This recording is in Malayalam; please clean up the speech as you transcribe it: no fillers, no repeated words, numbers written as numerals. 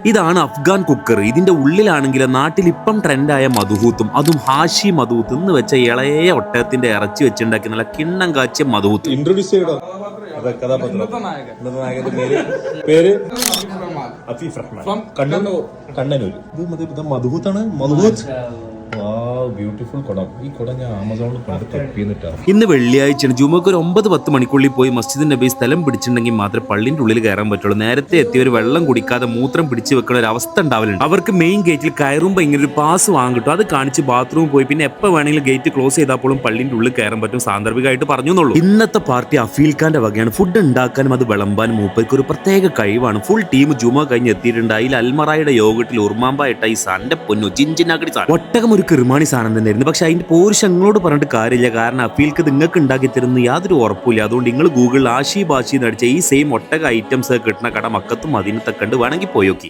ഇതാണ് അഫ്ഗാൻ കുക്കർ. ഇതിന്റെ ഉള്ളിലാണെങ്കിൽ നാട്ടിൽ ഇപ്പം ട്രെൻഡായ മധുഹൂത്തും, അതും ഹാഷി മധുഹൂത്ത് എന്ന് വെച്ച ഇളയ ഒട്ടകത്തിന്റെ ഇറച്ചി വെച്ചുണ്ടാക്കി നല്ല കിണ്ണം കാച്ചിയ മധുഹൂത്ത്. ഇൻട്രൊഡ്യൂസ് ചെയ്യണം കഥാപാത്രം. പേര് അഫീഫ് റഹ്മാൻ, കണ്ണനൂർ. ഇത് മധുഹൂത്താണ്. മധുഹൂത്ത് ബ്യൂട്ടിഫുൾ കുടം. ഈ കുടം ഞാൻ ആമസോണിൽ കണ്ട് തപ്പിന്നിട്ടാണ്. ഇന്ന് വെള്ളിയാഴ്ചയാണ്. ജുമക്ക് ഒരു 9-10 മണിക്കുള്ളിൽ പോയി മസ്ജിദ് നബി സ്ഥലം പിടിച്ചിട്ടുണ്ടെങ്കിൽ മാത്രമേ പള്ളിന്റെ ഉള്ളിൽ കയറാൻ പറ്റുള്ളൂ. നേരത്തെ എത്തിയവർ വെള്ളം കുടിക്കാതെ മൂത്രം പിടിച്ചു വെക്കുന്ന ഒരു അവസ്ഥ ഉണ്ടാവലുണ്ട്. അവർക്ക് മെയിൻ ഗേറ്റിൽ കയറുമ്പോൾ ഇങ്ങനെ ഒരു പാസ് വാങ്ങിട്ടു. അത് കാണിച്ച് ബാത്റൂമിൽ പോയി പിന്നെ എപ്പോൾ വേണമെങ്കിലും ഗേറ്റ് ക്ലോസ് ചെയ്താപ്പോഴും പള്ളിന്റെ ഉള്ളിൽ കയറാൻ പറ്റും. സാന്ദർഭികമായിട്ട് പറഞ്ഞു എന്നുള്ളൂ. ഇന്നത്തെ പാർട്ടി അഫീൽ ഖാന്റെ വകയാണ്. ഫുഡ് ഉണ്ടാക്കാനും അത് വിളമ്പാനും മൂപ്പർക്ക് ഒരു പ്രത്യേക കഴിവാണ്. ഫുൾ ടീം ജുമ കഴിഞ്ഞ് എത്തിയിട്ടുണ്ട്. അതിൽ അൽമറായുടെ യോഗട്ടിൽ ഉർമാമ്പായിട്ട ഈ സാന്റെ പൊന്നു ജിഞ്ചിനാക്കടി സാൻ ഒട്ടകം ഒരു കിർമാണി സാധനം തന്നെയായിരുന്നു. പക്ഷെ അതിന്റെ പോരിശ് ഞങ്ങളോട് പറഞ്ഞിട്ട് കാര്യമില്ല. കാരണം അഫീൽക്ക് നിങ്ങൾക്ക് ഉണ്ടാക്കി തരുന്ന യാതൊരു ഉറപ്പില്ല. അതുകൊണ്ട് നിങ്ങൾ ഗൂഗിളിൽ ആഷി ബാഷി നടിച്ച ഈ സെയിം ഒട്ടക ഐറ്റംസ് കിട്ടുന്ന കട മക്കത്തും മദീനത്തൊക്കെ ഉണ്ട്. വേണമെങ്കിൽ പോയോക്കി.